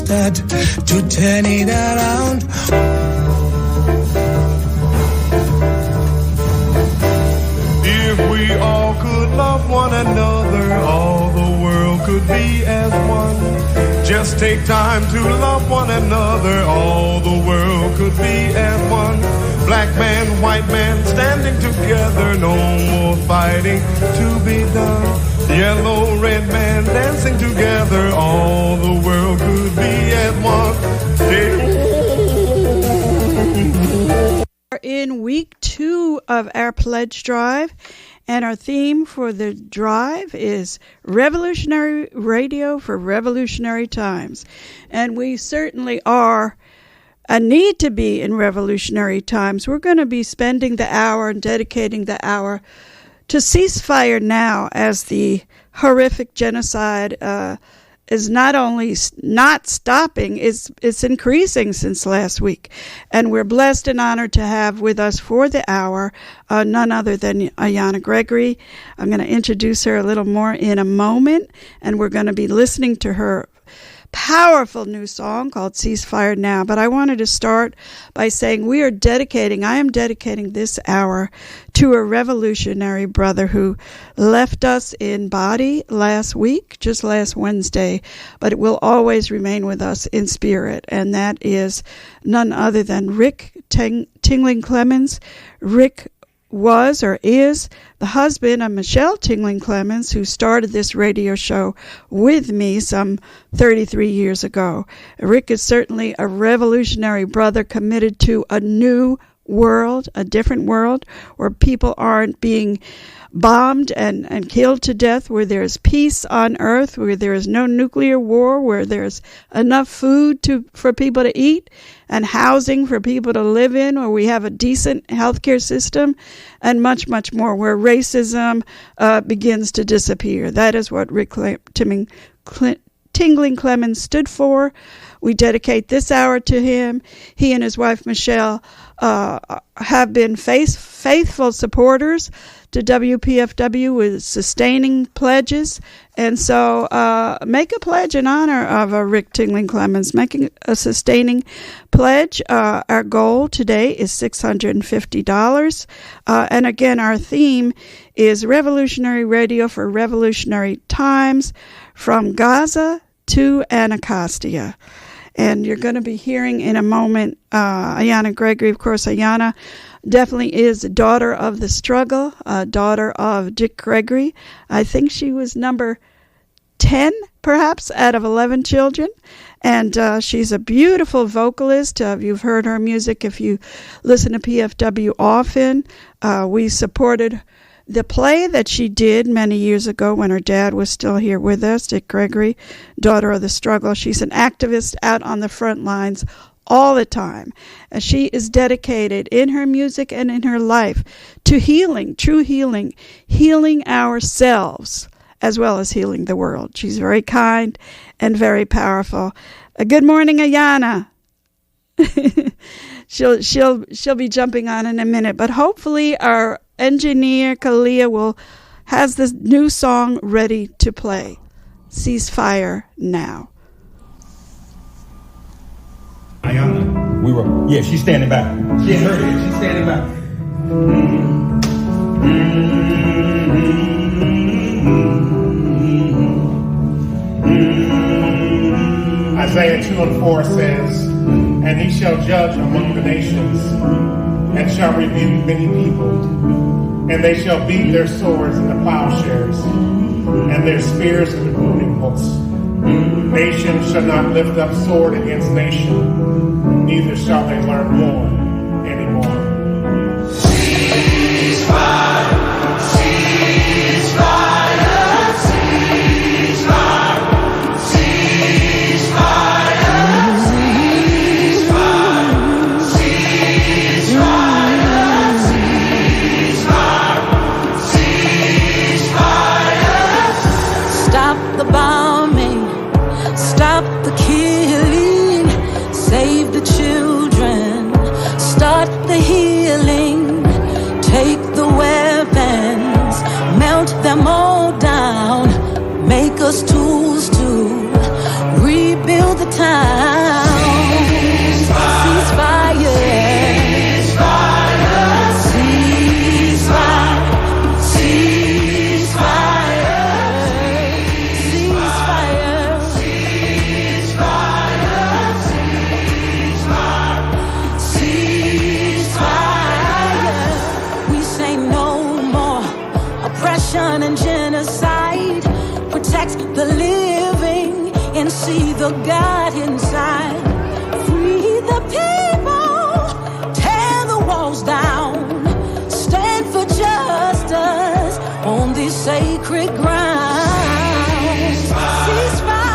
start to turn it around. If we all could love one another, all the world could be as one. Just take time to love one another, all the world could be as one. Black man, white man, standing together, no more fighting to be done. Yellow, red man, dancing together, all the world could be as one. We're in week 2 of our pledge drive, and our theme for the drive is Revolutionary Radio for Revolutionary Times. And we certainly are a need to be in revolutionary times. We're going to be spending the hour and dedicating the hour to ceasefire now, as the horrific genocide is not only not stopping, it's increasing since last week. And we're blessed and honored to have with us for the hour none other than AYANNA Gregory. I'm going to introduce her a little more in a moment, and we're going to be listening to her powerful new song called Ceasefire Now. But I wanted to start by saying I am dedicating this hour to a revolutionary brother who left us in body last week, just last Wednesday, but it will always remain with us in spirit, and that is none other than Rick Tingling Clemens. Rick was or is the husband of Michelle Tingling Clemens, who started this radio show with me some 33 years ago. Rick is certainly a revolutionary brother committed to a new world, a different world, where people aren't being bombed and killed to death, where there's peace on earth, where there is no nuclear war, where there's enough food for people to eat and housing for people to live in, where we have a decent healthcare system, and much, much more, where racism begins to disappear. That is what Rick Tingling Clemens stood for. We dedicate this hour to him. He and his wife Michelle have been faithful supporters to WPFW with sustaining pledges. And so make a pledge in honor of Rick Tingling Clemens, making a sustaining pledge. Our goal today is $650. And again, our theme is Revolutionary Radio for Revolutionary Times, from Gaza to Anacostia. And you're going to be hearing in a moment AYANNA Gregory. Of course, AYANNA definitely is a daughter of the struggle, a daughter of Dick Gregory. I think she was number 10, perhaps, out of 11 children. And she's a beautiful vocalist. You've heard her music if you listen to PFW often. We supported the play that she did many years ago when her dad was still here with us, Dick Gregory, daughter of the struggle. She's an activist out on the front lines all the time. And she is dedicated in her music and in her life to healing, true healing, healing ourselves as well as healing the world. She's very kind and very powerful. Good morning, AYANNA. She'll be jumping on in a minute, but hopefully our engineer Kalia has this new song ready to play. Ceasefire Now. AYANNA, she's standing back. She ain't heard it. She's standing back. Isaiah 2:4 says, "And he shall judge among the nations, and shall rebuke many people, and they shall beat their swords into plowshares, and their spears into pruning hooks. Nation shall not lift up sword against nation, neither shall they learn war anymore." Ceasefire, ceasefire, ceasefire, ceasefire, ceasefire. Stop the bombing, stop the killing, save the children, start the healing, take the weapons, melt them all down, make us tools to rebuild the time. oppression and genocide. Protect the living and see the God inside. Free the people, tear the walls down. Stand for justice on this sacred ground. Ceasefire.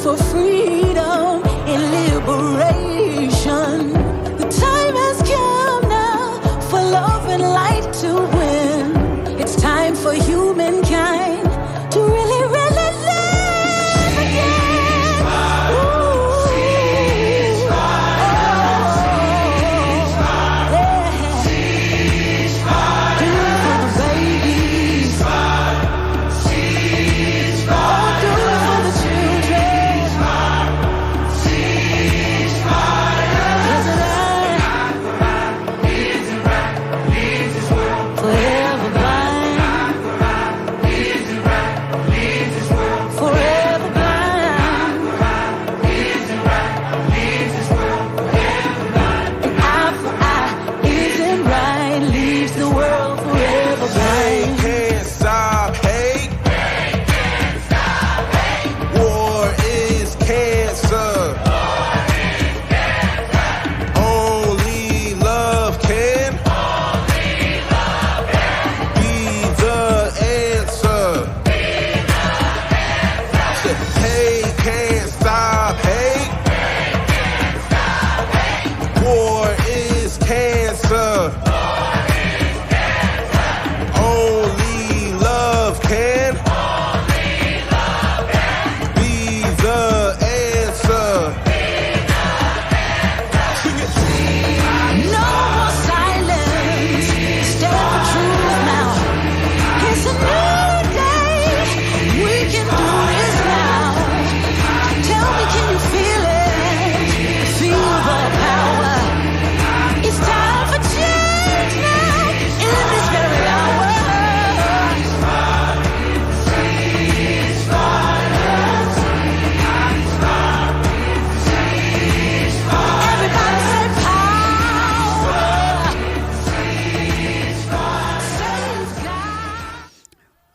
For freedom and liberation. The time has come now for love and light to win. It's time for humankind to really, really live again. Ooh. Do it for the babies. Do it for the children.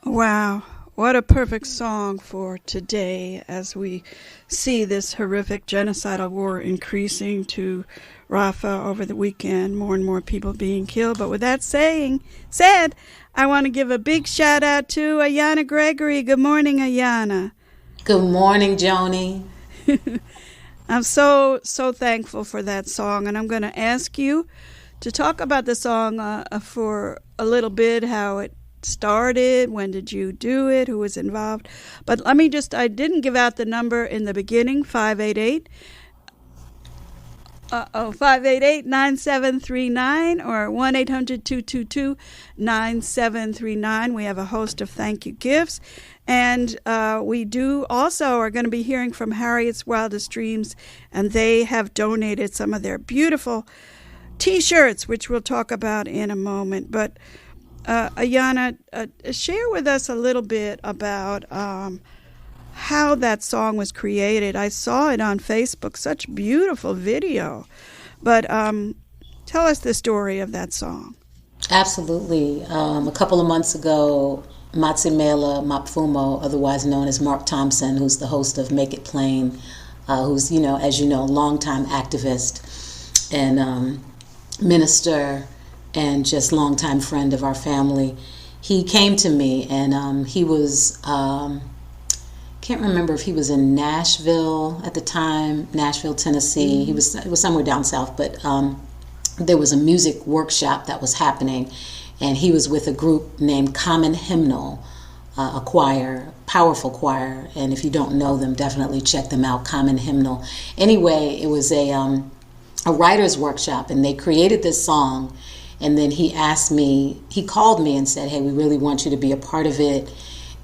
Wow, what a perfect song for today as we see this horrific genocidal war increasing to Rafah over the weekend, more and more people being killed. But with that said, I want to give a big shout out to AYANNA Gregory. Good morning, AYANNA. Good morning, Joni. I'm so thankful for that song, and I'm going to ask you to talk about the song for a little bit, how it started, when did you do it, who was involved. But let me I didn't give out the number in the beginning, 588-9739 or 1-800-222-9739. We have a host of thank you gifts. And we are going to be hearing from Harriet's Wildest Dreams, and they have donated some of their beautiful T-shirts, which we'll talk about in a moment. But AYANNA, share with us a little bit about how that song was created. I saw it on Facebook, such beautiful video. But tell us the story of that song. Absolutely. A couple of months ago, Matsimela Mapfumo, otherwise known as Mark Thompson, who's the host of Make It Plain, who's, as you know, longtime activist and minister and just longtime friend of our family. He came to me, and he was, can't remember if he was in Nashville at the time, Nashville, Tennessee. It was somewhere down south, but there was a music workshop that was happening, and he was with a group named Common Hymnal, a choir, powerful choir, and if you don't know them, definitely check them out, Common Hymnal. Anyway, it was a writer's workshop, and they created this song, and then he called me and said, hey, we really want you to be a part of it,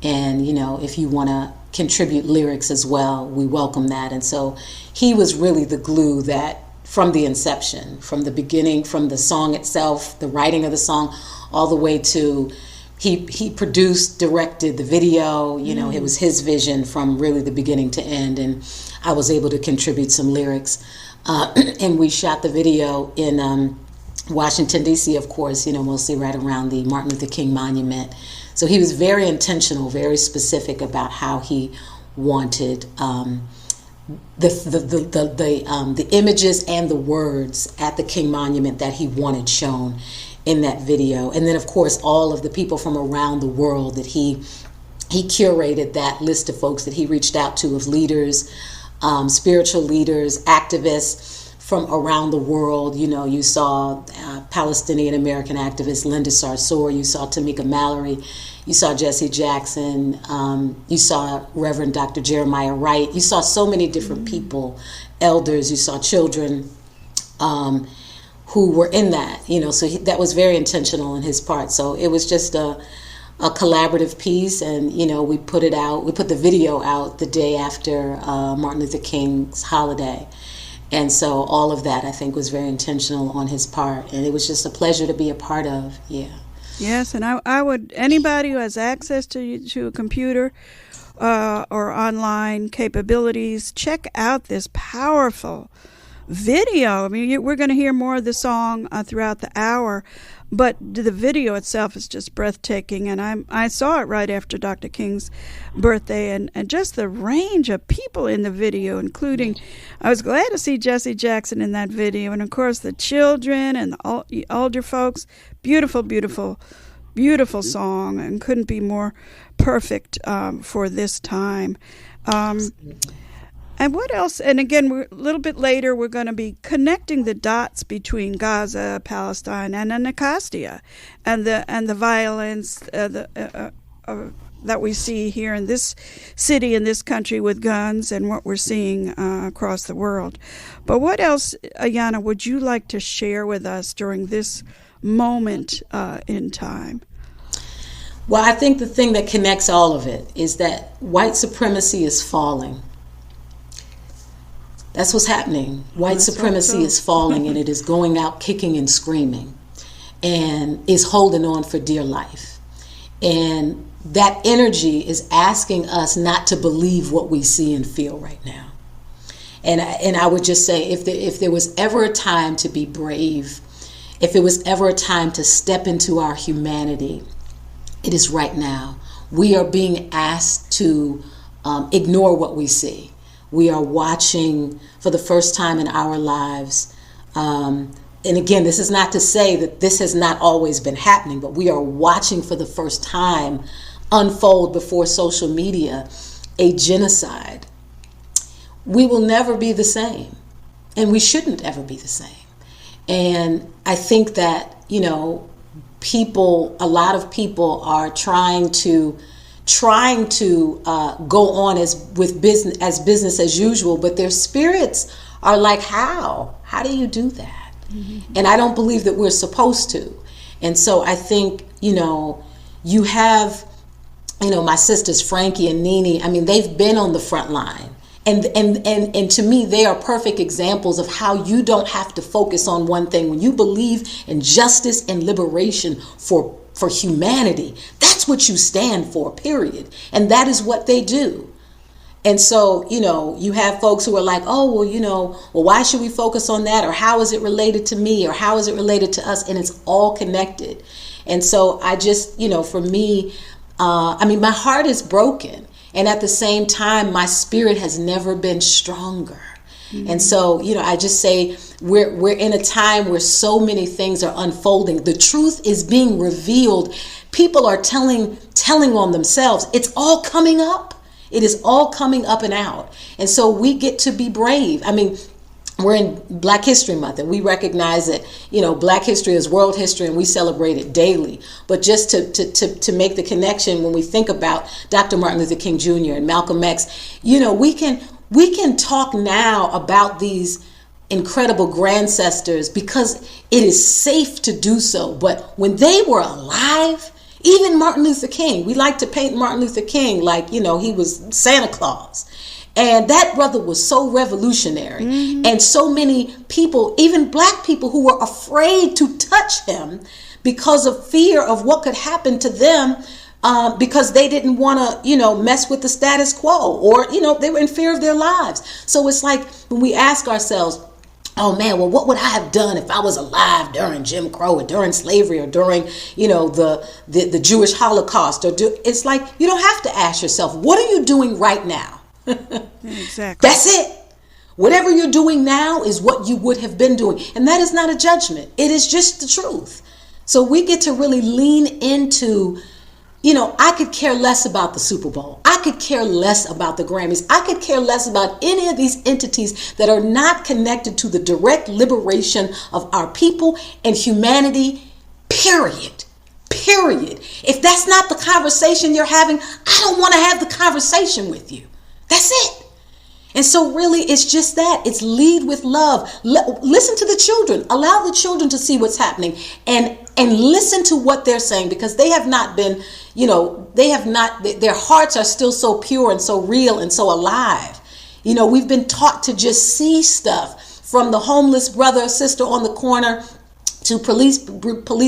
and if you want to contribute lyrics as well, we welcome that. And so he was really the glue that, from the inception, from the beginning, from the song itself, the writing of the song, all the way to he produced, directed the video. You know, it was his vision from really the beginning to end, and I was able to contribute some lyrics. And we shot the video in Washington, D.C., of course, you know, mostly right around the Martin Luther King Monument. So he was very intentional, very specific about how he wanted the images and the words at the King Monument that he wanted shown in that video. And then, of course, all of the people from around the world that he curated that list of folks that he reached out to, of leaders, spiritual leaders, activists from around the world. You know, you saw Palestinian American activist Linda Sarsour, you saw Tamika Mallory, you saw Jesse Jackson, you saw Reverend Dr. Jeremiah Wright, you saw so many different people, elders, you saw children who were in that, you know, so that was very intentional on his part. So it was just a collaborative piece, and, you know, we put the video out the day after Martin Luther King's holiday. And so all of that, I think, was very intentional on his part, and it was just a pleasure to be a part of. Yeah. Yes, and I would, anybody who has access to a computer or online capabilities, check out this powerful video. I mean, we're going to hear more of the song throughout the hour, but the video itself is just breathtaking. And I saw it right after Dr. King's birthday, and just the range of people in the video, including, I was glad to see Jesse Jackson in that video, and of course the children and the older folks. Beautiful, beautiful, beautiful song, and couldn't be more perfect for this time. And what else? And again, a little bit later, we're going to be connecting the dots between Gaza, Palestine, and Anacostia, and the violence that we see here in this city, in this country, with guns, and what we're seeing across the world. But what else, Ayanna, would you like to share with us during this moment in time? Well, I think the thing that connects all of it is that white supremacy is falling. That's what's happening. White supremacy is falling, and it is going out kicking and screaming, and is holding on for dear life. And that energy is asking us not to believe what we see and feel right now. And I would just say, if there was ever a time to be brave, if it was ever a time to step into our humanity, it is right now. We are being asked to ignore what we see. We are watching for the first time in our lives. And again, this is not to say that this has not always been happening, but we are watching for the first time unfold before social media a genocide. We will never be the same, and we shouldn't ever be the same. And I think that, you know, a lot of people are trying to go on as business as usual, but their spirits are like, how do you do that? Mm-hmm. And I don't believe that we're supposed to. And so I think, you know, you have, you know, my sisters Frankie and Nene. I mean, they've been on the front line. And to me, they are perfect examples of how you don't have to focus on one thing. When you believe in justice and liberation for humanity, that's what you stand for, period. And that is what they do. And so, you know, you have folks who are like, oh, well, you know, well, why should we focus on that? Or how is it related to me? Or how is it related to us? And it's all connected. And so I just, you know, for me, I mean, my heart is broken. And at the same time, my spirit has never been stronger. Mm-hmm. And so, you know, I just say we're in a time where so many things are unfolding. The truth is being revealed. People are telling on themselves. It's all coming up. It is all coming up and out. And so we get to be brave. I mean, we're in Black History Month, and we recognize that, you know, Black history is world history, and we celebrate it daily. But just to make the connection, when we think about Dr. Martin Luther King Jr. and Malcolm X, you know, we can talk now about these incredible grandcestors because it is safe to do so. But when they were alive, Even Martin Luther King, we like to paint Martin Luther King like, he was Santa Claus. And that brother was so revolutionary. Mm-hmm. And so many people, even black people, who were afraid to touch him because of fear of what could happen to them, because they didn't want to, mess with the status quo, or, they were in fear of their lives. So it's like when we ask ourselves, oh man, well, what would I have done if I was alive during Jim Crow or during slavery or during, the Jewish Holocaust? It's like, you don't have to ask yourself, what are you doing right now? Exactly. That's it. Whatever you're doing now is what you would have been doing. And that is not a judgment. It is just the truth. So we get to really lean into, I could care less about the Super Bowl. I could care less about the Grammys. I could care less about any of these entities that are not connected to the direct liberation of our people and humanity, period. Period. If that's not the conversation you're having, I don't want to have the conversation with you. That's it. And so really it's just that. It's lead with love. Listen to the children. Allow the children to see what's happening and listen to what they're saying, because they have not been, their hearts are still so pure and so real and so alive. We've been taught to just see stuff, from the homeless brother or sister on the corner to police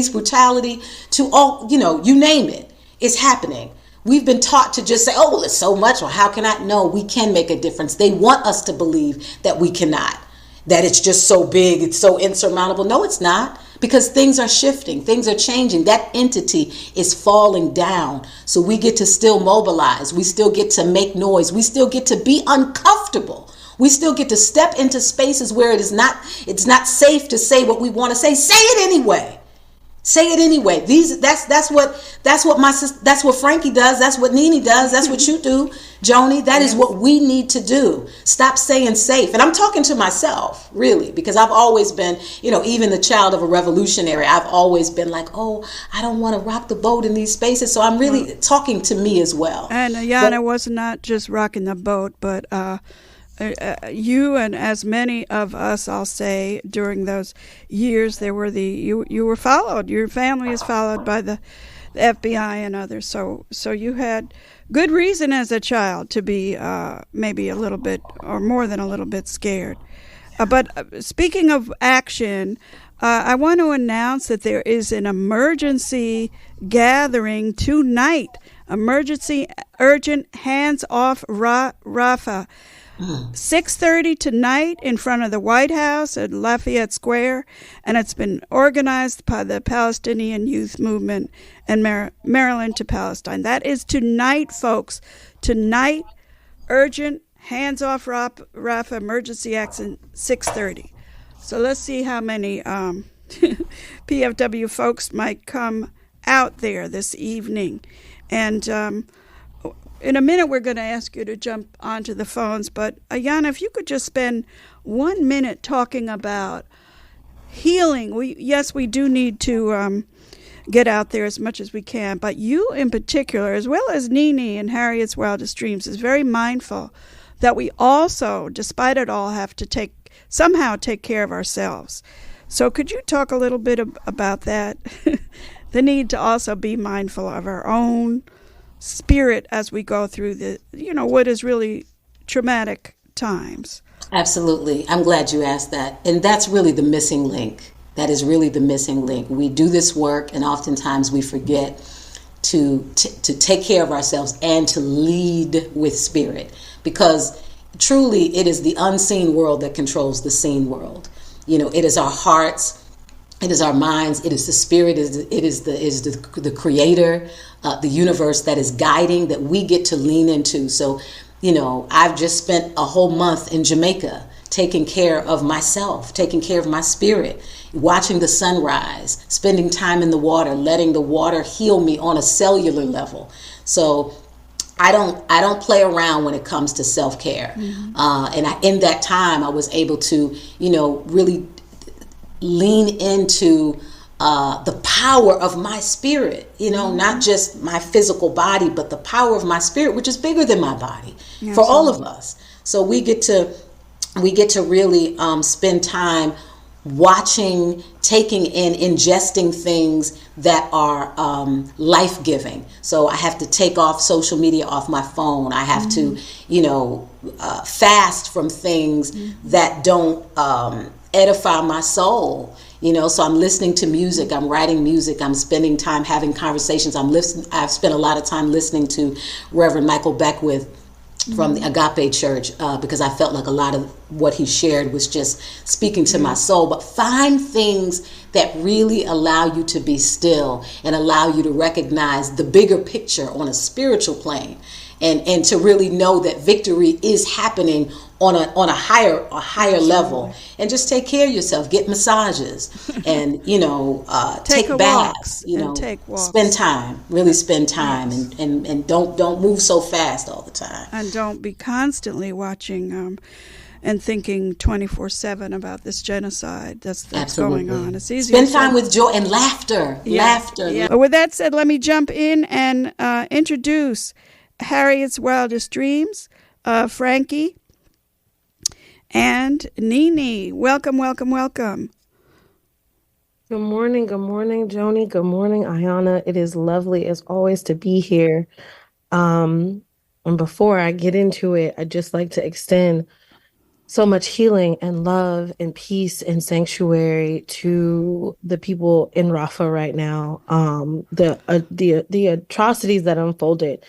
brutality to all, you name it. It's happening. We've been taught to just say, oh, well, it's so much. Or how can I? No, we can make a difference. They want us to believe that we cannot, that it's just so big, it's so insurmountable. No, it's not, because things are shifting. Things are changing. That entity is falling down. So we get to still mobilize. We still get to make noise. We still get to be uncomfortable. We still get to step into spaces where it's not safe to say what we want to say. Say it anyway. Say it anyway. That's what Frankie does. That's what Nene does. That's what you do, Joni. That is what we need to do. Stop saying safe. And I'm talking to myself, really, because I've always been, even the child of a revolutionary. I've always been like, oh, I don't want to rock the boat in these spaces. So I'm really talking to me as well. And Ayanna was not just rocking the boat, but you and as many of us, I'll say, during those years, there were you were followed. Your family is followed by the FBI and others. So you had good reason as a child to be maybe a little bit, or more than a little bit, scared. But speaking of action, I want to announce that there is an emergency gathering tonight. Emergency, urgent, hands off Rafah. 6:30 tonight in front of the White House at Lafayette Square, and it's been organized by the Palestinian Youth Movement and Maryland to Palestine. That is tonight, folks. Tonight, urgent, hands off Rafah, emergency action, 6:30. So let's see how many PFW folks might come out there this evening. And in a minute, we're going to ask you to jump onto the phones. But, Ayanna, if you could just spend 1 minute talking about healing. We do need to get out there as much as we can. But you in particular, as well as Nene and Harriet's Wildest Dreams, is very mindful that we also, despite it all, have to somehow take care of ourselves. So could you talk a little bit about that? The need to also be mindful of our own spirit as we go through what is really traumatic times. Absolutely. I'm glad you asked that. And that's really the missing link. That is really the missing link. We do this work, and oftentimes we forget to take care of ourselves and to lead with spirit, because truly it is the unseen world that controls the seen world. It is our hearts, it is our minds, it is the spirit, it is the creator, the universe that is guiding, that we get to lean into. So, I've just spent a whole month in Jamaica taking care of myself, taking care of my spirit, watching the sunrise, spending time in the water, letting the water heal me on a cellular level. So I don't play around when it comes to self-care. Mm-hmm. In that time, I was able to, really lean into the power of my spirit, not just my physical body, but the power of my spirit, which is bigger than my body. Absolutely. For all of us. So we get to really spend time watching, taking in, ingesting things that are life-giving. So I have to take off social media off my phone. I have to, fast from things that don't edify my soul. So I'm listening to music, I'm writing music, I'm spending time having conversations. I've spent a lot of time listening to Reverend Michael Beckwith from the Agape Church, because I felt like a lot of what he shared was just speaking to my soul. But find things that really allow you to be still and allow you to recognize the bigger picture on a spiritual plane, and to really know that victory is happening on a higher level. And just take care of yourself, get massages, and take baths, take walks. Spend time, and don't move so fast all the time, and don't be constantly watching and thinking 24/7 about this genocide that's going on. It's easy. Spend time with joy and laughter. Laughter. Yeah. With that said, let me jump in and introduce Harriet's Wildest Dreams, Frankie and Nene. Welcome, welcome, welcome. Good morning, Joni. Good morning, Ayanna. It is lovely as always to be here. And before I get into it, I'd just like to extend so much healing and love and peace and sanctuary to the people in Rafah right now. The atrocities that unfolded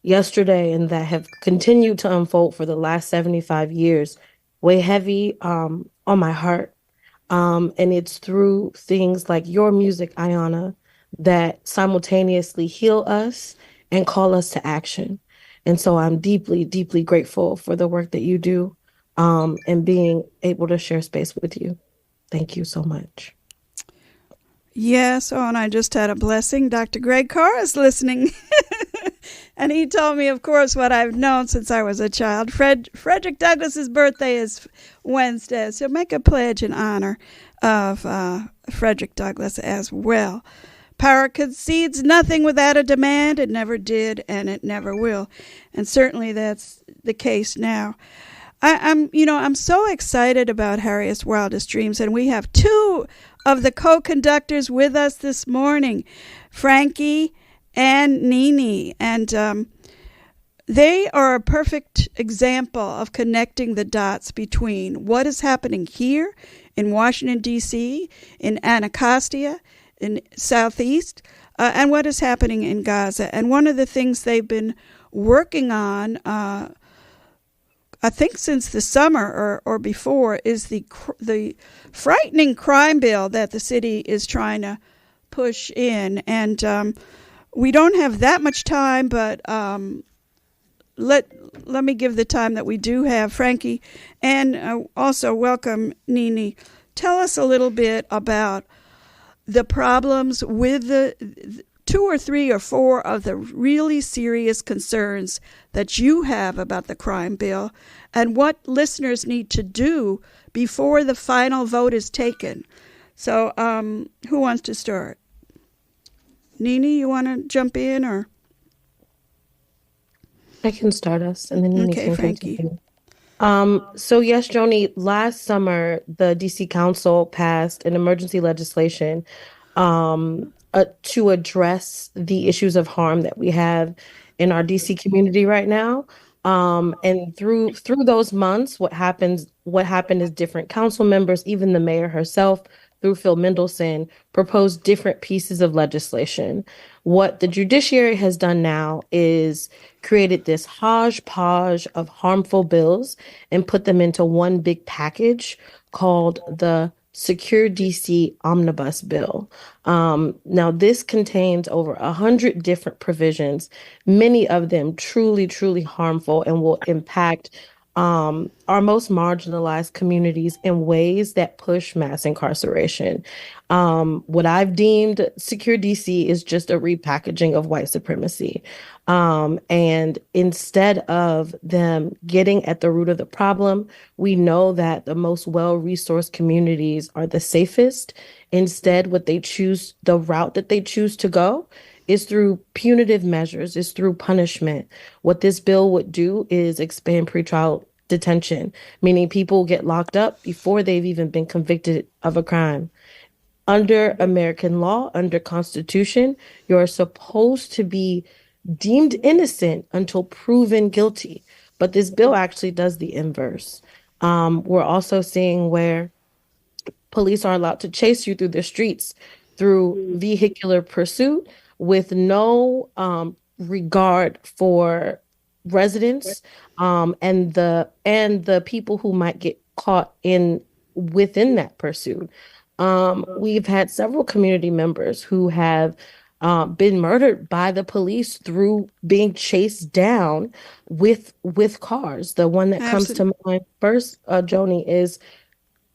yesterday and that have continued to unfold for the last 75 years weigh heavy on my heart. And it's through things like your music, Ayanna, that simultaneously heal us and call us to action. And so I'm deeply, deeply grateful for the work that you do, and being able to share space with you. Thank you so much. Yes, and I just had a blessing. Dr. Greg Carr is listening. And he told me, of course, what I've known since I was a child. Frederick Douglass's birthday is Wednesday, so make a pledge in honor of Frederick Douglass as well. Power concedes nothing without a demand. It never did, and it never will. And certainly that's the case now. I'm so excited about Harriet's Wildest Dreams, and we have two of the co-conductors with us this morning, Frankie and Nene, and they are a perfect example of connecting the dots between what is happening here in Washington, D.C., in Anacostia, in Southeast, and what is happening in Gaza. And one of the things they've been working on, I think since the summer or before, is the frightening crime bill that the city is trying to push in. And we don't have that much time, but let me give the time that we do have. Frankie, and also welcome Nene. Tell us a little bit about the problems with the 2 or 3 or 4 of the really serious concerns that you have about the crime bill, and what listeners need to do before the final vote is taken. So who wants to start? Nene, you want to jump in, or? I can start us, and then Nene can Frankie. continue. So yes, Joni, last summer, the DC Council passed an emergency legislation to address the issues of harm that we have in our DC community right now. And through those months, what happened is different council members, even the mayor herself, through Phil Mendelson, proposed different pieces of legislation. What the judiciary has done now is created this hodgepodge of harmful bills and put them into one big package called the Secure DC Omnibus Bill. Now, this contains over 100 different provisions, many of them truly, truly harmful, and will impact our most marginalized communities in ways that push mass incarceration. What I've deemed Secure DC is just a repackaging of white supremacy. And instead of them getting at the root of the problem, we know that the most well-resourced communities are the safest. Instead, the route that they choose to go is through punitive measures, is through punishment. What this bill would do is expand pretrial detention, meaning people get locked up before they've even been convicted of a crime. Under American law, under Constitution, you're supposed to be deemed innocent until proven guilty. But this bill actually does the inverse. We're also seeing where police are allowed to chase you through the streets through vehicular pursuit with no regard for residents and the people who might get caught within that pursuit. We've had several community members who have been murdered by the police through being chased down with cars. The one that comes to mind first, Joni, is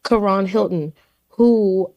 Karan Hilton, who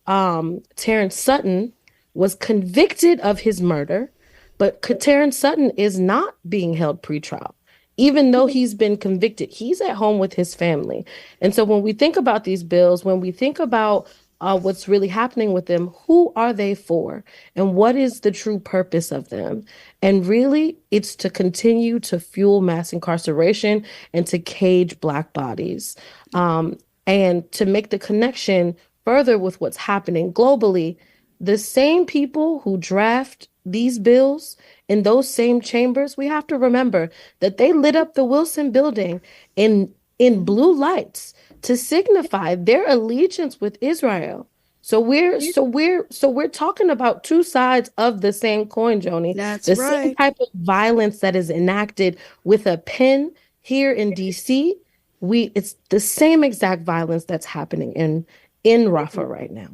Terrence Sutton was convicted of his murder, but Terrence Sutton is not being held pretrial. Even though he's been convicted, he's at home with his family. And so when we think about these bills, when we think about what's really happening with them, who are they for? And what is the true purpose of them? And really, it's to continue to fuel mass incarceration and to cage Black bodies. And to make the connection further with what's happening globally, the same people who draft these bills in those same chambers, we have to remember that they lit up the Wilson building in blue lights to signify their allegiance with Israel. So we're talking about two sides of the same coin, Joni. That's the right. Same type of violence that is enacted with a pen here in DC. It's the same exact violence that's happening in Rafah right now.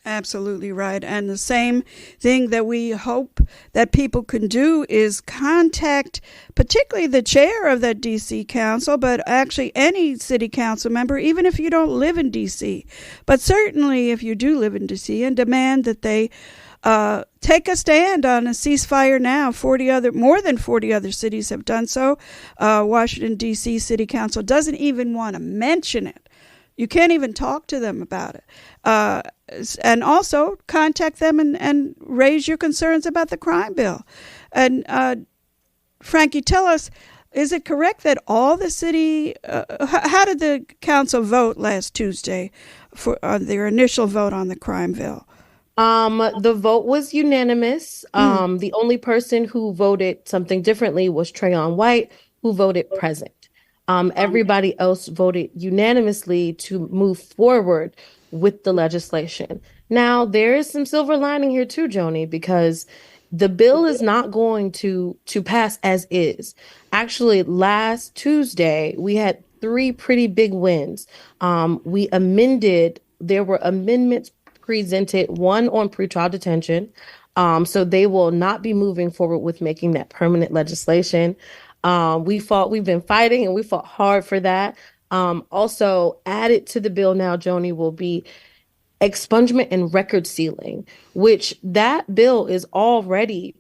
Absolutely right. And the same thing that we hope that people can do is contact particularly the chair of that D.C. council, but actually any city council member, even if you don't live in D.C. But certainly if you do live in D.C., and demand that they take a stand on a ceasefire now. More than 40 other cities have done so. Washington, D.C. City Council doesn't even want to mention it. You can't even talk to them about it. And also contact them and raise your concerns about the crime bill. And Frankie, tell us, is it correct that all the city, how did the council vote last Tuesday for their initial vote on the crime bill? The vote was unanimous. The only person who voted something differently was Trayon White, who voted present. Everybody else voted unanimously to move forward with the legislation. Now, there is some silver lining here too, Joni, because the bill is not going to pass as is. Actually, last Tuesday, we had 3 pretty big wins. There were amendments presented, one on pretrial detention. So they will not be moving forward with making that permanent legislation. We've been fighting and we fought hard for that. Also added to the bill now, Joni, will be expungement and record sealing, which that bill is already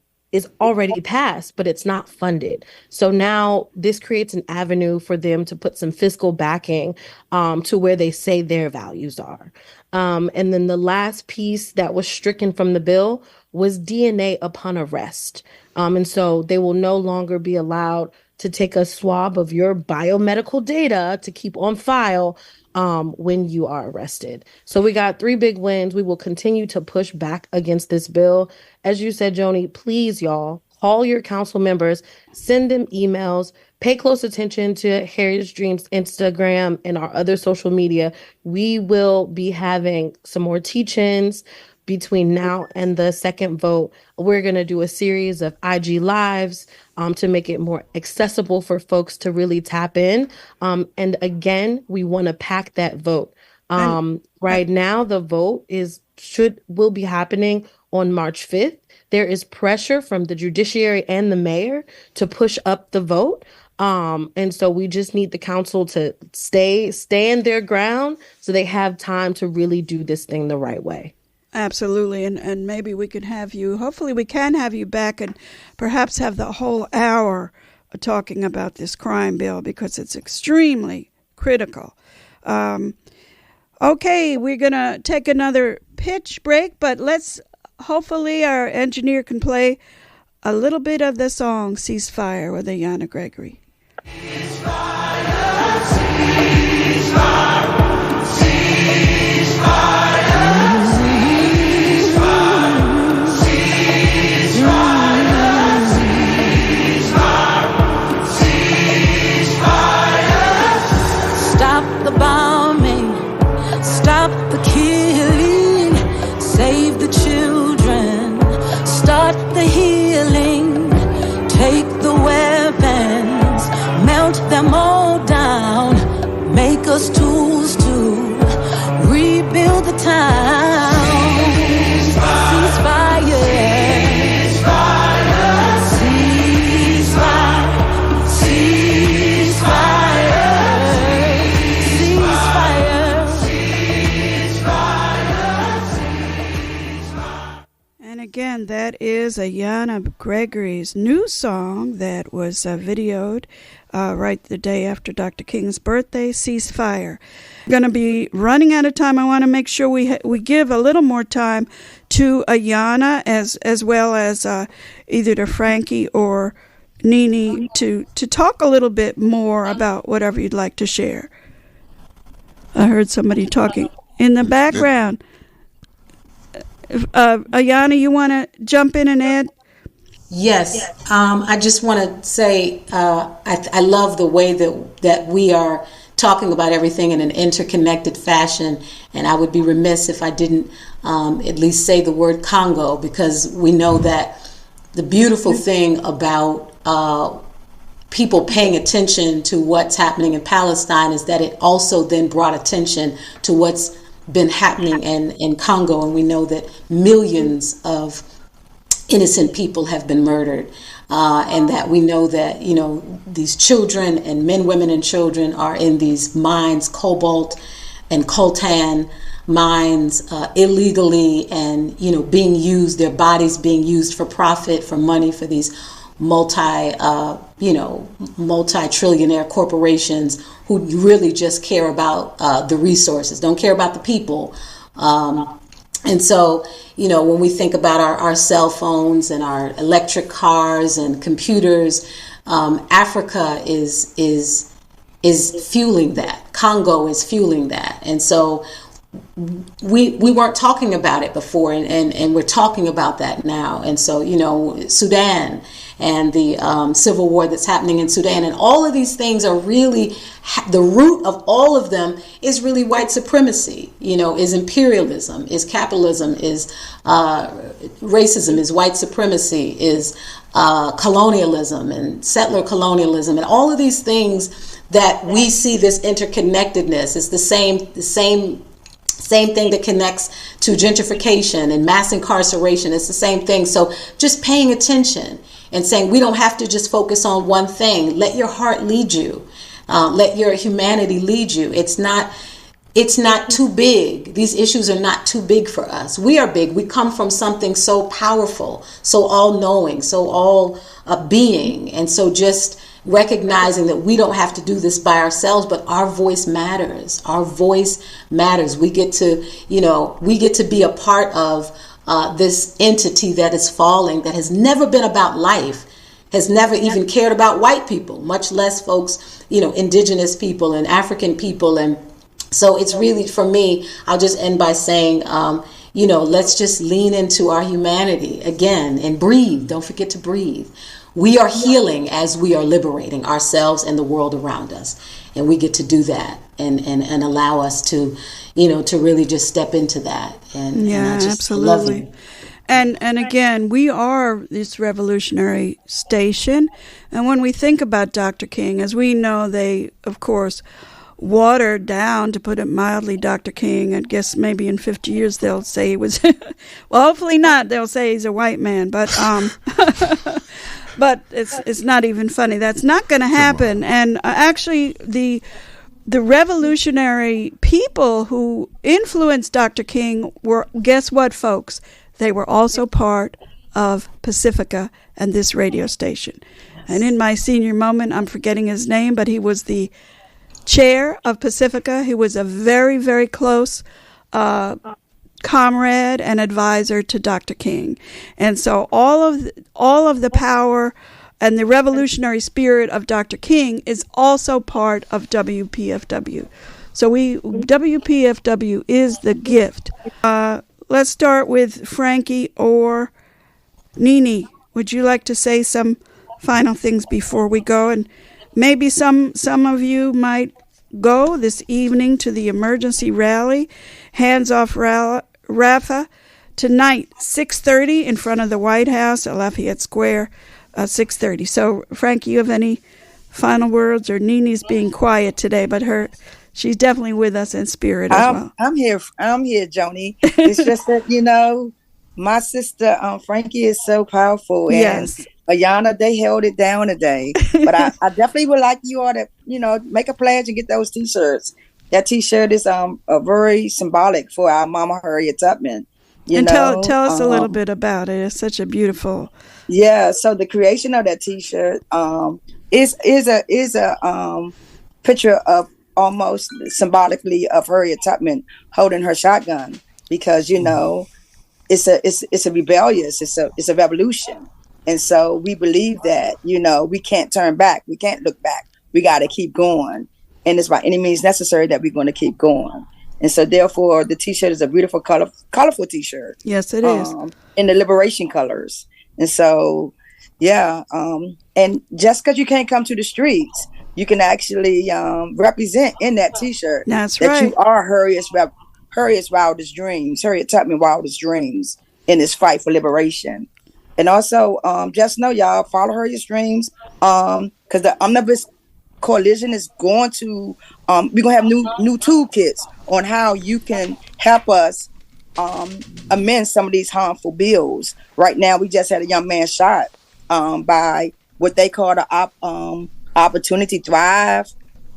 passed, but it's not funded. So now this creates an avenue for them to put some fiscal backing to where they say their values are. And then the last piece that was stricken from the bill was DNA upon arrest. And so they will no longer be allowed to take a swab of your biomedical data to keep on file when you are arrested. So we got 3 big wins. We will continue to push back against this bill. As you said, Joni, please, y'all, call your council members, send them emails, pay close attention to Heritage Dreams Instagram and our other social media. We will be having some more teach-ins between now and the second vote. We're going to do a series of IG Lives to make it more accessible for folks to really tap in. And again, we want to pack that vote. Right now, the vote will be happening on March 5th. There is pressure from the judiciary and the mayor to push up the vote. And so we just need the council to stand their ground so they have time to really do this thing the right way. Absolutely. And maybe we can hopefully we can have you back and perhaps have the whole hour talking about this crime bill because it's extremely critical. Okay, we're going to take another pitch break, but hopefully our engineer can play a little bit of the song Ceasefire with AYANNA Gregory. Ceasefire, ceasefire. Stop the bombing, stop the killing, save the children, start the healing, take the weapons, melt them all down, make us tools to rebuild the town. Ceasefire. And again, that is AYANNA Gregory's new song that was videoed right the day after Dr. King's birthday, Ceasefire. Going to be running out of time. I want to make sure we give a little more time to AYANNA as well as either to Frankie or Nini to talk a little bit more about whatever you'd like to share. I heard somebody talking in the background. AYANNA, you want to jump in and add? Yes, I just want to say I love the way that we are talking about everything in an interconnected fashion, and I would be remiss if I didn't at least say the word Congo, because we know that the beautiful thing about people paying attention to what's happening in Palestine is that it also then brought attention to what's been happening in Congo, and we know that millions of innocent people have been murdered, and that we know that these children and men, women, and children are in these mines, cobalt and coltan mines, illegally, and being used, their bodies being used for profit, for money, for these multi-trillionaire corporations who really just care about the resources, don't care about the people. And so, when we think about our cell phones and our electric cars and computers, Africa is fueling that. Congo is fueling that. And so we weren't talking about it before, and we're talking about that now. And so, Sudan and the civil war that's happening in Sudan, and all of these things are really, the root of all of them is really white supremacy, is imperialism, is capitalism, is racism, is white supremacy, is colonialism and settler colonialism, and all of these things that we see this interconnectedness. It's the same thing that connects to gentrification and mass incarceration. It's the same thing. So just paying attention and saying we don't have to just focus on one thing. Let your heart lead you. Let your humanity lead you. It's not too big. These issues are not too big for us. We are big. We come from something so powerful, so all-knowing, so all-being. And so just recognizing that we don't have to do this by ourselves, but our voice matters. Our voice matters. We get to be a part of this entity that is falling, that has never been about life, has never even cared about white people, much less folks, indigenous people and African people. And so it's really, for me, I'll just end by saying, let's just lean into our humanity again and breathe. Don't forget to breathe. We are healing as we are liberating ourselves and the world around us. And we get to do that and allow us to, to really just step into that. And I just absolutely. love you. And again, we are this revolutionary station. And when we think about Dr. King, as we know, they, of course, watered down, to put it mildly, Dr. King. I guess maybe in 50 years they'll say he was, well, hopefully not. They'll say he's a white man. But but it's not even funny. That's not going to happen. And actually, the revolutionary people who influenced Dr. King were, guess what, folks? They were also part of Pacifica and this radio station. And in my senior moment, I'm forgetting his name, but he was the chair of Pacifica. He was a very, very close comrade and advisor to Dr. King. And so all of the power And the revolutionary spirit of Dr. King is also part of WPFW. So WPFW is the gift. Let's start with Frankie or Nini. Would you like to say some final things before we go? And maybe some of you might go this evening to the emergency rally, Hands Off Rafa, tonight, 6:30 in front of the White House at Lafayette Square, 6:30. So, Frankie, you have any final words? Or Nini's being quiet today, but she's definitely with us in spirit as well. I'm here, Joni. It's just that, my sister Frankie is so powerful. And yes. Ayanna, they held it down today. But I definitely would like you all to, make a pledge and get those T-shirts. That T-shirt is very symbolic for our Mama Harriet Tubman. Tell us a little bit about it. It's such a beautiful. Yeah. So the creation of that T-shirt is a picture of almost symbolically of Harriet Tubman holding her shotgun, because it's a rebellious, it's a revolution. And so we believe that, we can't turn back. We can't look back. We got to keep going. And it's by any means necessary that we're going to keep going. And so therefore, the T-shirt is a beautiful, colorful T-shirt. Yes, it is. In the liberation colors. And so, yeah. And just because you can't come to the streets, you can actually represent in that T-shirt. That's that right. You are Harriet's wildest dreams, Harriet Tubman wildest dreams in this fight for liberation. And also, just know, y'all, follow Harriet's dreams, because the Omnibus Coalition is going to, we're going to have new toolkits on how you can help us amend some of these harmful bills. Right now, we just had a young man shot by what they call the Opportunity Thrive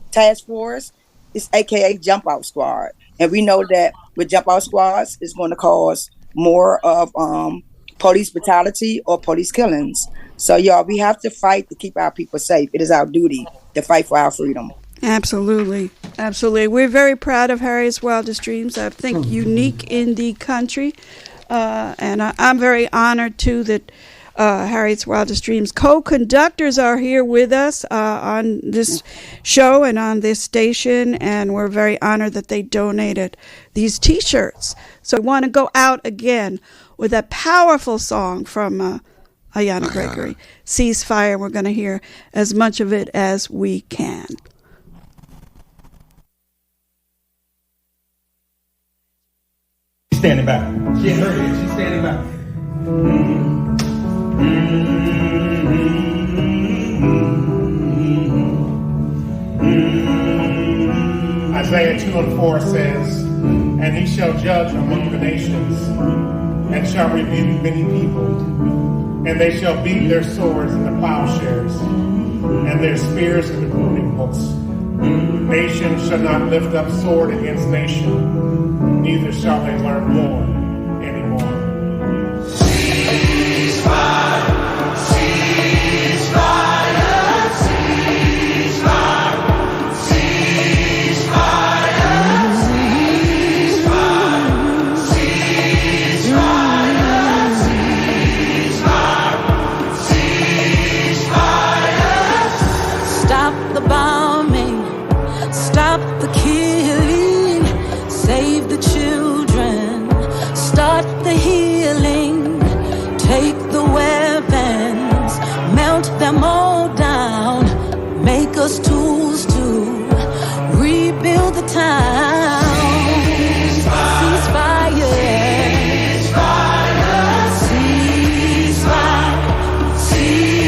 Task Force. It's AKA Jump Out Squad. And we know that with Jump Out Squads, it's going to cause more of police brutality or police killings. So, y'all, we have to fight to keep our people safe. It is our duty to fight for our freedom. Absolutely. Absolutely. We're very proud of Harriet's Wildest Dreams. I think unique in the country. And I'm very honored, too, that Harriet's Wildest Dreams co-conductors are here with us on this show and on this station, and we're very honored that they donated these T-shirts. So I want to go out again with a powerful song from AYANNA Gregory, Ceasefire. We're going to hear as much of it as we can. She's standing back. She ain't heard it. She's standing back. Isaiah 2:4 says, "And he shall judge among the nations, and shall rebuke many people, and they shall beat their swords into plowshares, and their spears into pruning hooks. Nation shall not lift up sword against nation, neither shall they learn war anymore." Ceasefire, ceasefire, ceasefire, ceasefire, ceasefire, ceasefire. Stop the bombing, stop the killing, save the children, start the healing, take the weapons, melt them all down, make us tools to rebuild the town. Ceasefire, ceasefire, ceasefire,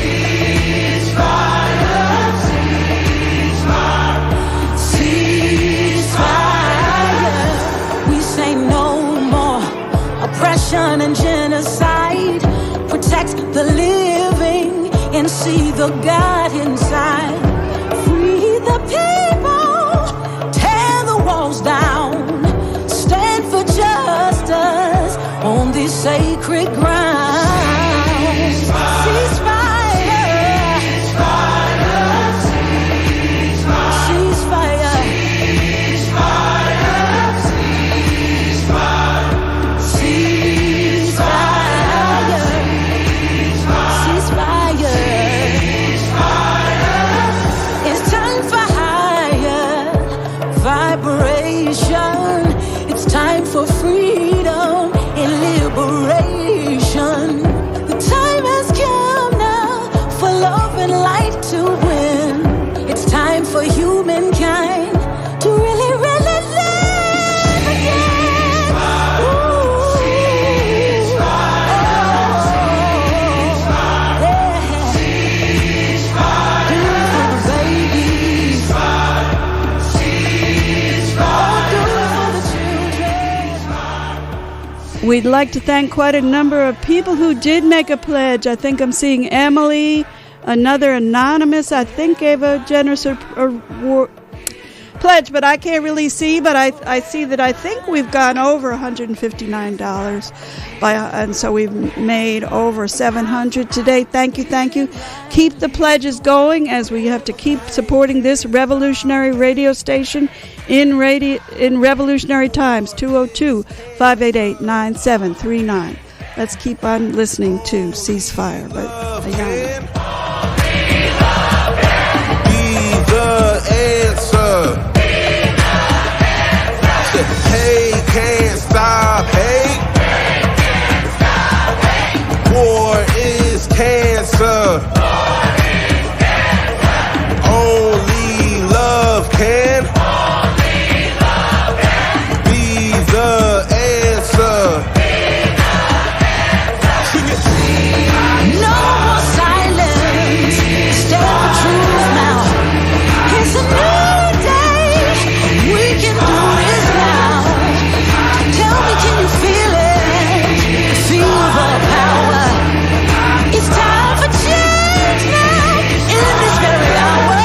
ceasefire, ceasefire. We say no more oppression and genocide. Protect the living and see the God inside. Free the people, tear the walls down, stand for justice on this sacred ground. Ceasefire, ceasefire, ceasefire, ceasefire. It's time for freedom and liberation. The time has come now for love and light to win. It's time for humankind to really, really live again. Ooh. We'd like to thank quite a number of people who did make a pledge. I think I'm seeing Emily, another anonymous, I think gave a generous pledge, but I can't really see, but I see that I think we've gone over $159 and so we've made over $700 today. Thank you. Keep the pledges going as we have to keep supporting this revolutionary radio station in revolutionary times. 202-588-9739. Let's keep on listening to Ceasefire. But AYANNA. Hate can't stop hate. War is cancer. Only love can be the answer. No more silence. Stand for truth now. It's a new day. We can do this now. Tell me, can you feel it? Feel the power. It's time for change now. In this very hour.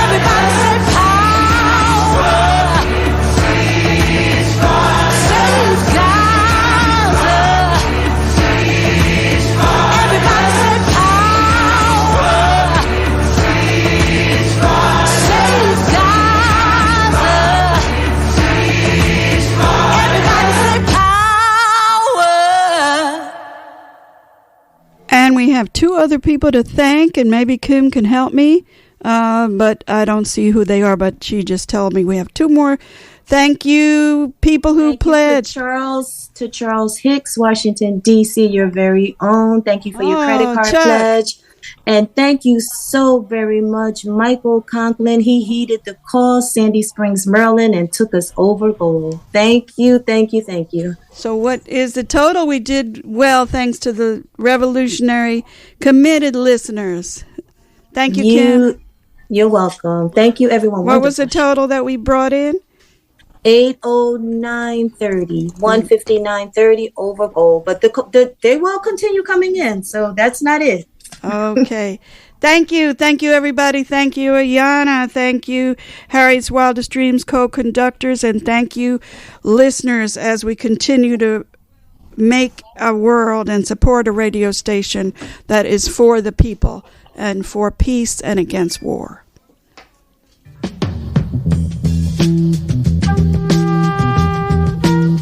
Everybody say power. Save Gaza. Everybody say power. Save Gaza. Everybody say power. And we have two other people to thank, and maybe Kim can help me, but I don't see who they are, but she just told me we have two more. Thank you, people who pledged. To Charles Hicks, Washington, D.C., your very own. Thank you for your credit card pledge. And thank you so very much, Michael Conklin. He heeded the call, Sandy Springs, Maryland, and took us over goal. Thank you. So what is the total? We did well thanks to the revolutionary committed listeners. Thank you, Kim. You're welcome. Thank you, everyone. What was the total that we brought in? 809.30, 159.30 over goal. But they will continue coming in, so that's not it. Okay. Thank you, everybody. Thank you, AYANNA. Thank you, Harry's Wildest Dreams co-conductors. And thank you, listeners, as we continue to make a world and support a radio station that is for the people and for peace and against war.